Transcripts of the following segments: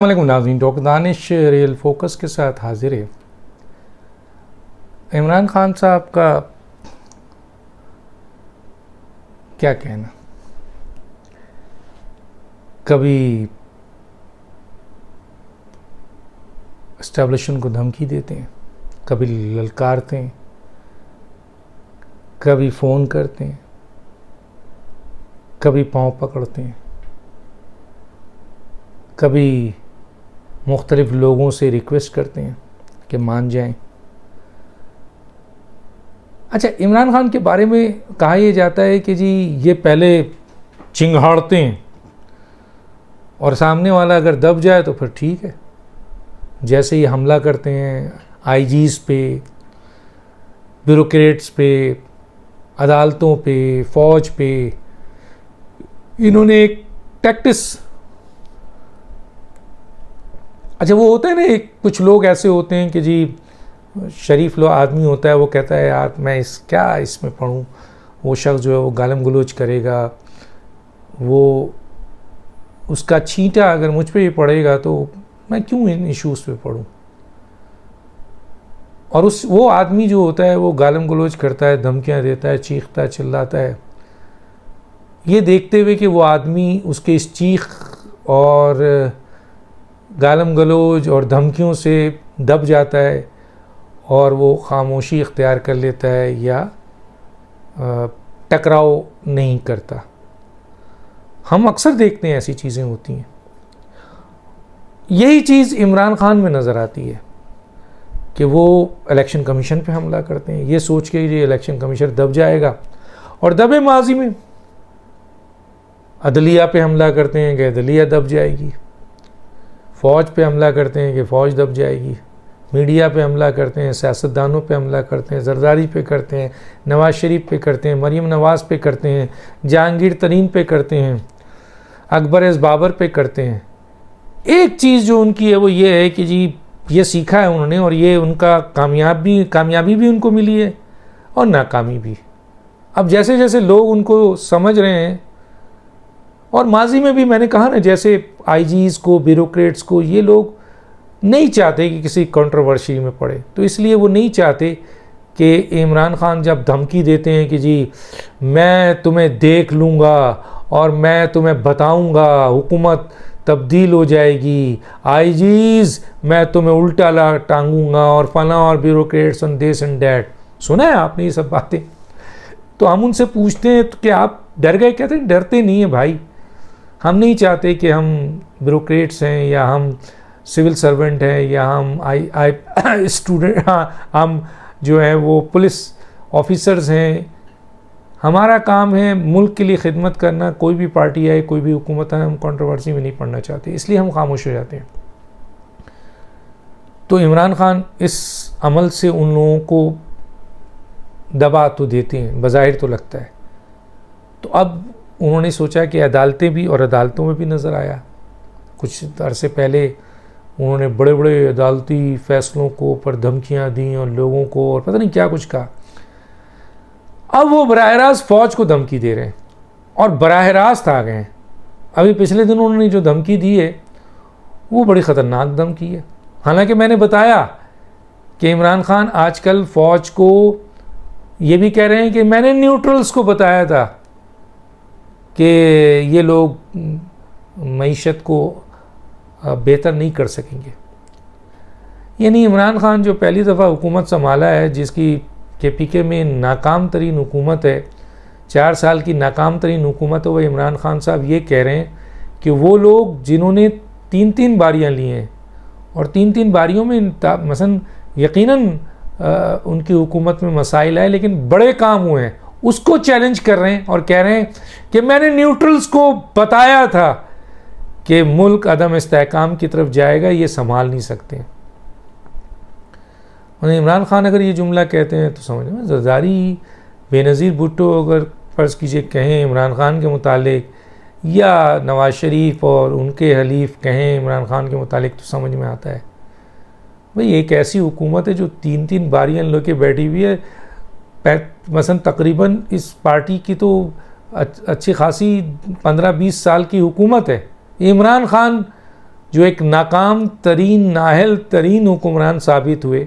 वालेकुम नाज़रीन, doctor Danish real focus के साथ हाजिर है। इमरान खान साहब का क्या कहना, कभी एस्टेब्लिशमेंट को धमकी देते हैं, कभी ललकारते हैं, कभी फ़ोन करते हैं, कभी पाँव पकड़ते हैं, कभी मुख्तलिफ़ लोगों से रिक्वेस्ट करते हैं कि मान जाएं। अच्छा, इमरान खान के बारे में कहा यह जाता है कि जी ये पहले चिंगाड़ते हैं और सामने वाला अगर दब जाए तो फिर ठीक है। जैसे ही हमला करते हैं आईजीज़ पे, ब्यूरोक्रेट्स पे, अदालतों पे, फ़ौज पे, इन्होंने एक टैक्टिस, अच्छा वो होता है ना, कुछ लोग ऐसे होते हैं कि जी शरीफ लो आदमी होता है, वो कहता है यार मैं इसमें पढ़ूँ। वो शख्स जो है वो गालम गलोच करेगा, वो उसका छींटा अगर मुझ पे ही पड़ेगा तो मैं क्यों इन इश्यूज़ पे पढ़ूँ। और वो आदमी जो होता है वो गालम गलोच करता है, धमकियाँ देता है, चीखता चिल्लाता है, ये देखते हुए कि वो आदमी उसके इस चीख और गालम गलोच और धमकियों से दब जाता है और वो खामोशी इख्तियार कर लेता है या टकराव नहीं करता। हम अक्सर देखते हैं ऐसी चीज़ें होती हैं। यही चीज़ इमरान खान में नज़र आती है कि वो इलेक्शन कमीशन पे हमला करते हैं, ये सोच के ये इलेक्शन कमीशन दब जाएगा, और दबे माजी में अदलिया पे हमला करते हैं कि अदलिया दब जाएगी, फ़ौज पे हमला करते हैं कि फ़ौज दब जाएगी, मीडिया पे हमला करते हैं, सियासतदानों पे हमला करते हैं, जरदारी पे करते हैं, नवाज़ शरीफ पे करते हैं, मरीम नवाज़ पे करते हैं, जहांगीर तरीन पे करते हैं, अकबर एस बाबर पे करते हैं। एक चीज़ जो उनकी है वो ये है कि जी ये सीखा है उन्होंने, और ये उनका कामयाबी भी उनको मिली है और नाकामी भी। अब जैसे जैसे लोग उनको समझ रहे हैं, और माजी में भी मैंने कहा ना, जैसे आईजीज़ को, ब्यूरोक्रेट्स को, ये लोग नहीं चाहते कि किसी कंट्रोवर्सी में पड़े, तो इसलिए वो नहीं चाहते कि इमरान खान जब धमकी देते हैं कि जी मैं तुम्हें देख लूँगा और मैं तुम्हें बताऊँगा, हुकूमत तब्दील हो जाएगी, आईजीज़ मैं तुम्हें उल्टा टांगूंगा और फला और bureaucrats and this and that. सुना है आपने ये सब बातें? तो हम उनसे पूछते हैं तो क्या आप डर गए? कहते हैं डरते नहीं है भाई, हम नहीं चाहते कि हम ब्यूरोक्रेट्स हैं या हम सिविल सर्वेंट हैं या हम स्टूडेंट, हम जो है वो पुलिस ऑफिसर्स हैं। हमारा काम है मुल्क के लिए खिदमत करना। कोई भी पार्टी आए, कोई भी हुकूमत आए, हम कंट्रोवर्सी में नहीं पड़ना चाहते, इसलिए हम खामोश हो जाते हैं। तो इमरान खान इस अमल से उन लोगों को दबा तो देते हैं, बज़ाहिर तो लगता है। तो अब उन्होंने सोचा कि अदालतें भी, और अदालतों में भी नज़र आया कुछ अरसे पहले उन्होंने बड़े बड़े अदालती फ़ैसलों को पर धमकियाँ दी और लोगों को, और पता नहीं क्या कुछ कहा। अब वो बराह रास्त फ़ौज को धमकी दे रहे हैं और बराह रास्त आ गए हैं। अभी पिछले दिन उन्होंने जो धमकी दी है वो बड़ी ख़तरनाक धमकी है। हालांकि मैंने बताया कि इमरान खान आजकल फ़ौज को ये भी कह रहे हैं कि मैंने न्यूट्रल्स को बताया था कि ये लोग मईशत को बेहतर नहीं कर सकेंगे। यानी इमरान खान जो पहली दफ़ा हुकूमत संभाला है, जिसकी KPK में नाकाम तरीन हुकूमत है, 4 साल की नाकाम तरीन हुकूमत है, वह इमरान खान साहब ये कह रहे हैं कि वो लोग जिन्होंने 3-3 बारियां ली हैं और 3-3 बारियों में मसलन यकीनन उनकी हुकूमत में मसाइल आए लेकिन बड़े काम हुए हैं, उसको चैलेंज कर रहे हैं और कह रहे हैं कि मैंने न्यूट्रल्स को बताया था कि मुल्क अदम इस्तेहकाम की तरफ जाएगा, ये संभाल नहीं सकते। और इमरान खान अगर ये जुमला कहते हैं तो समझ में, जरदारी, बेनज़ीर भुट्टो अगर फ़र्ज़ कीजिए कहें इमरान खान के मुतालिक, या नवाज़ शरीफ और उनके हलीफ कहें इमरान खान के मुतालिक, तो समझ में आता है भाई एक ऐसी हुकूमत है जो 3-3 बारियां लेके बैठी हुई है। मसलन तकरीबन इस पार्टी की तो अच्छी खासी 15-20 साल की हुकूमत है। इमरान खान जो एक नाकाम तरीन नाअहल तरीन हुक्मरान साबित हुए,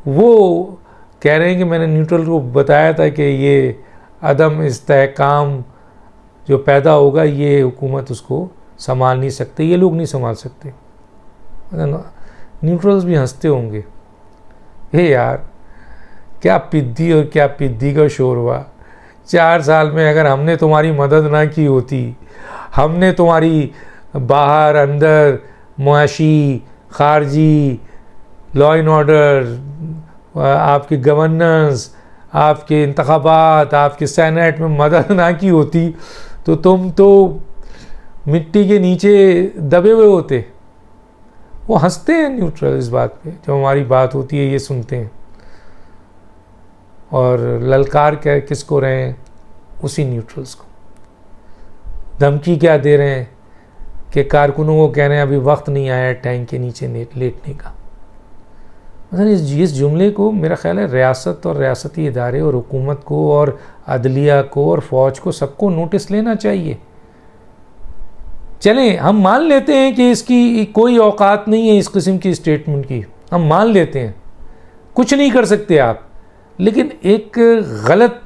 वो कह रहे हैं कि मैंने न्यूट्रल को बताया था कि ये अदम इस्तेहकाम जो पैदा होगा ये हुकूमत उसको संभाल नहीं सकते, ये लोग नहीं संभाल सकते। न्यूट्रल्स भी हंसते होंगे, हे यार क्या पिद्दी और क्या पिद्दी का शोर हुआ। 4 साल में अगर हमने तुम्हारी मदद ना की होती, हमने तुम्हारी बाहर अंदर मुआशी खारजी लॉ एंड ऑर्डर, आपकी गवर्नेंस, आपके इंतखाबात, आपके सेनेट में मदद ना की होती तो तुम तो मिट्टी के नीचे दबे हुए होते। वो हंसते हैं न्यूट्रल इस बात पे, जब हमारी बात होती है ये सुनते हैं। और ललकार क्या किसको रहे हैं? उसी न्यूट्रल्स को। धमकी क्या दे रहे हैं कि कारकुनों को कह रहे हैं अभी वक्त नहीं आया टैंक के नीचे लेटने का। मतलब इस जुमले को मेरा ख्याल है रियासत और रियासती इदारे और हुकूमत को और अदलिया को और फ़ौज को सबको नोटिस लेना चाहिए। चलें हम मान लेते हैं कि इसकी कोई औकात नहीं है इस किस्म की स्टेटमेंट की, हम मान लेते हैं, कुछ नहीं कर सकते आप, लेकिन एक गलत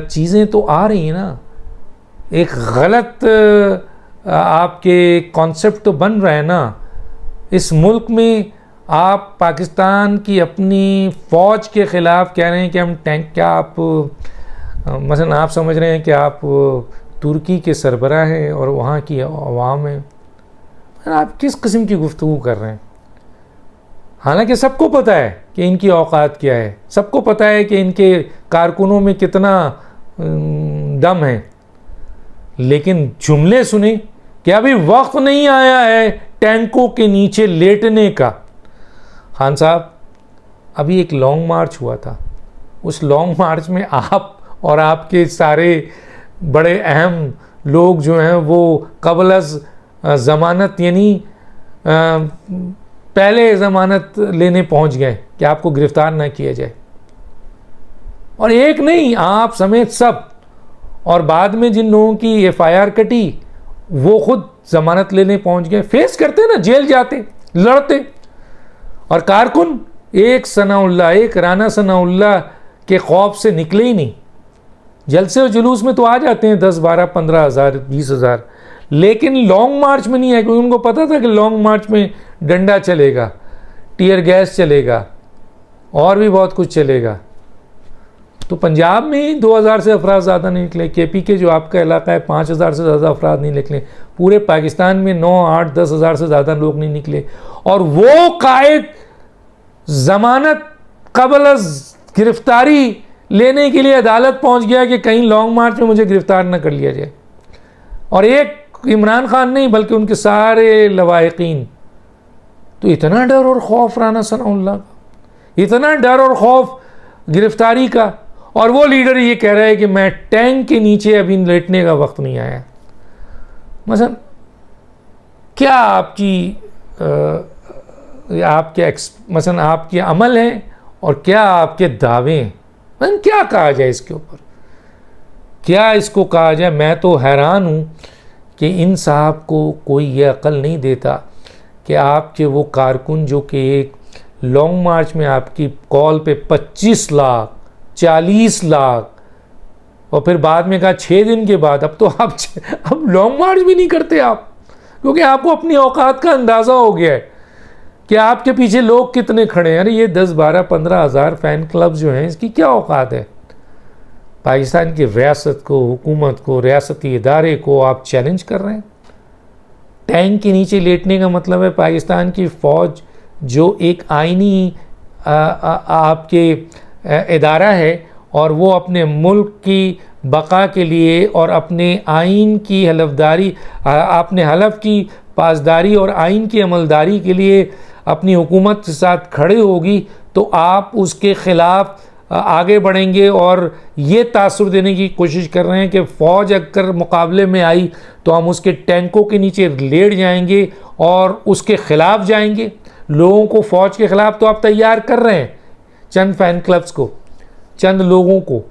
चीज़ें तो आ रही हैं ना, एक गलत आपके कॉन्सेप्ट तो बन रहा है ना। इस मुल्क में आप पाकिस्तान की अपनी फ़ौज के ख़िलाफ़ कह रहे हैं कि हम टैंक, क्या आप मसलन आप समझ रहे हैं कि आप तुर्की के सरबराह हैं और वहाँ की अवाम है, आप किस किस्म की गुफ्तगू कर रहे हैं? हालांकि सबको पता है कि इनकी औकात क्या है, सबको पता है कि इनके कारकुनों में कितना दम है, लेकिन जुमले सुने कि अभी वक्त नहीं आया है टैंकों के नीचे लेटने का। खान साहब, अभी एक लॉन्ग मार्च हुआ था, उस लॉन्ग मार्च में आप और आपके सारे बड़े अहम लोग जो हैं वो क़ब्ल ज़मानत यानी पहले ज़मानत लेने पहुंच गए कि आपको गिरफ़्तार ना किया जाए, और एक नहीं आप समेत सब। और बाद में जिन लोगों की FIR कटी वो खुद ज़मानत लेने पहुंच गए, फेस करते ना, जेल जाते, लड़ते। और कारकुन एक सनाउल्लाह, एक राना सनाउल्लाह के खौफ से निकले ही नहीं। जलसे और जुलूस में तो आ जाते हैं 10, 12, 15 हज़ार, 20 हज़ार, लेकिन लॉन्ग मार्च में नहीं है, क्योंकि उनको पता था कि लॉन्ग मार्च में डंडा चलेगा, टियर गैस चलेगा और भी बहुत कुछ चलेगा। तो पंजाब में ही 2000 से अफराद ज़्यादा नहीं निकले, KP के जो आपका इलाका है 5000 से ज़्यादा अफराद नहीं निकले, पूरे पाकिस्तान में 9, 8, 10 हज़ार से ज़्यादा लोग नहीं निकले। और वो कायद ज़मानत क़ब्ल गिरफ्तारी लेने के लिए अदालत पहुंच गया कि कहीं लॉन्ग मार्च में मुझे गिरफ्तार न कर लिया जाए। और एक इमरान खान नहीं बल्कि उनके सारे लवाहिकीन। तो इतना डर और खौफ राना सनाउल्लाह का, इतना डर और खौफ गिरफ्तारी का, और वो लीडर ये कह रहा है कि मैं टैंक के नीचे अभी लेटने का वक्त नहीं आया। मसलन क्या मसलन आपके अमल हैं और क्या आपके दावे हैं? मसलन क्या कहा जाए इसके ऊपर, क्या इसको कहा जाए? मैं तो हैरान हूँ कि इन साहब को कोई ये अकल नहीं देता कि आपके वो कारकुन जो कि एक लॉन्ग मार्च में आपकी कॉल पे 25 लाख, 40 लाख, और फिर बाद में कहा 6 दिन के बाद, अब तो अब लॉन्ग मार्च भी नहीं करते आप, क्योंकि आपको अपनी औकात का अंदाज़ा हो गया है कि आपके पीछे लोग कितने खड़े हैं। अरे ये 10, 12, 15 हज़ार फ़ैन क्लब जो हैं, इसकी क्या औकात है? पाकिस्तान की रियासत को, हुकूमत को, रियासती इदारे को आप चैलेंज कर रहे हैं। टैंक के नीचे लेटने का मतलब है पाकिस्तान की फ़ौज जो एक आइनी आपके इदारा है और वो अपने मुल्क की बका के लिए और अपने आइन की हलफदारी, अपने हलफ की पासदारी और आइन की अमलदारी के लिए अपनी हुकूमत के साथ खड़े होगी, तो आप उसके ख़िलाफ़ आगे बढ़ेंगे और ये तासुर देने की कोशिश कर रहे हैं कि फ़ौज अगर मुकाबले में आई तो हम उसके टैंकों के नीचे लेट जाएंगे और उसके ख़िलाफ़ जाएंगे। लोगों को फ़ौज के ख़िलाफ़ तो आप तैयार कर रहे हैं, चंद फ़ैन क्लब्स को, चंद लोगों को,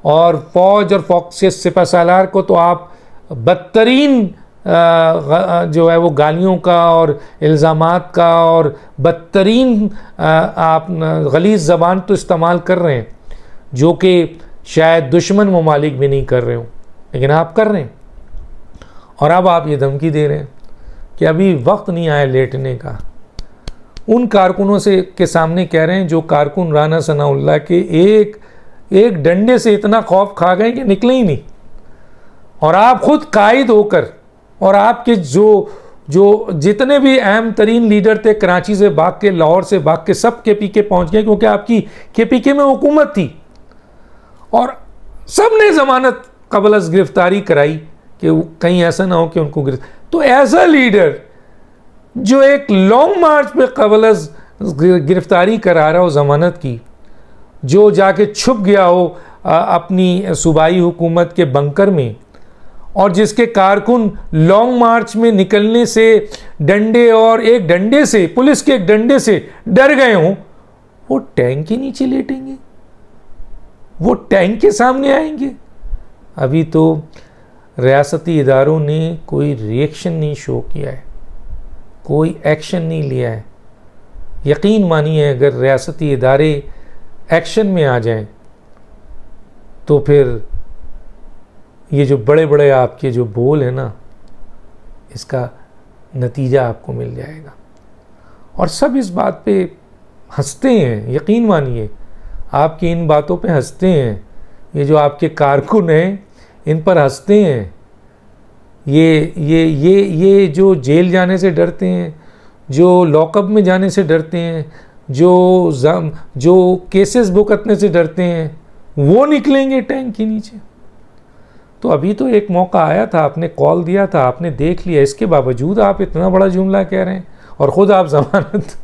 और फ़ौज और फ़ौज के सिपहसालार को तो आप बदतरीन जो है वो गालियों का और इल्ज़ामात का और बदतरीन आप गलीज़ ज़बान तो इस्तेमाल कर रहे हैं जो कि शायद दुश्मन ममालिक भी नहीं कर रहे हो, लेकिन आप कर रहे हैं। और अब आप ये धमकी दे रहे हैं कि अभी वक्त नहीं आया लेटने का। उन कारकुनों से के सामने कह रहे हैं जो कारकुन राना सनाउल्लाह के एक डंडे से इतना खौफ खा गए कि निकले ही नहीं, और आप खुद कायद होकर और आपके जो जितने भी अहम तरीन लीडर थे कराची से भाग के, लाहौर से भाग के, सब KPK पहुंच गए क्योंकि आपकी KPK में हुकूमत थी और सब ने ज़मानत कबल अज़ गिरफ्तारी कराई कि कहीं ऐसा ना हो कि उनको तो ऐसा लीडर जो एक लॉन्ग मार्च पे कबल अज़ गिरफ्तारी करा रहा हो ज़मानत की, जो जाके छुप गया हो अपनी सूबाई हुकूमत के बंकर में, और जिसके कारकुन लॉन्ग मार्च में निकलने से डंडे और एक डंडे से, पुलिस के एक डंडे से डर गए हों, वो टैंक के नीचे लेटेंगे, वो टैंक के सामने आएंगे। अभी तो रियासती इदारों ने कोई रिएक्शन नहीं शो किया है, कोई एक्शन नहीं लिया है। यकीन मानिए अगर रियासती इदारे एक्शन में आ जाएं तो फिर ये जो बड़े बड़े आपके जो बोल है ना, इसका नतीजा आपको मिल जाएगा। और सब इस बात पे हंसते हैं, यकीन मानिए आपकी इन बातों पे हंसते हैं। ये जो आपके कारकुन हैं इन पर हंसते हैं। ये जो जेल जाने से डरते हैं, जो लॉकअप में जाने से डरते हैं, जो केसेस भुगतने से डरते हैं, वो निकलेंगे टैंक के नीचे। तो अभी तो एक मौका आया था, आपने कॉल दिया था, आपने देख लिया, इसके बावजूद आप इतना बड़ा जुमला कह रहे हैं और ख़ुद आप ज़मानत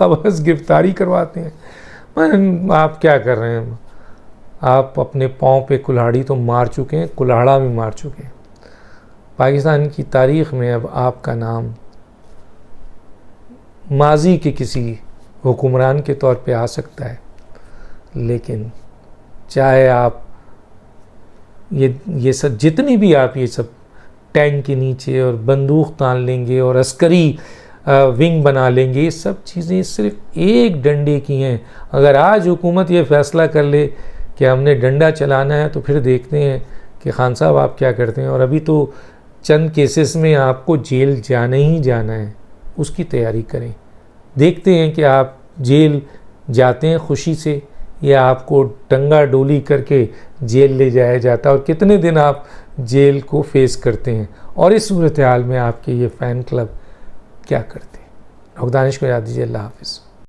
कबज़ गिरफ्तारी करवाते हैं। आप क्या कर रहे हैं? आप अपने पाँव पे कुल्हाड़ी तो मार चुके हैं, कुल्हाड़ा भी मार चुके हैं। पाकिस्तान की तारीख़ में अब आपका नाम माजी के किसी हुक्मरान के तौर पे आ सकता है, लेकिन चाहे आप ये सब जितनी भी आप ये सब टैंक के नीचे और बंदूक तान लेंगे और अस्करी विंग बना लेंगे, ये सब चीज़ें सिर्फ एक डंडे की हैं। अगर आज हुकूमत ये फ़ैसला कर ले कि हमने डंडा चलाना है तो फिर देखते हैं कि खान साहब आप क्या करते हैं। और अभी तो चंद केसेस में आपको जेल जाना ही जाना है, उसकी तैयारी करें। देखते हैं कि आप जेल जाते हैं खुशी से या आपको टंगा डोली करके जेल ले जाया जाता है, और कितने दिन आप जेल को फेस करते हैं, और इस सूरत हाल में आपके ये फ़ैन क्लब क्या करते हैं। डॉक्टर दानिश को याद दीजिए। अल्लाह हाफ़िज़।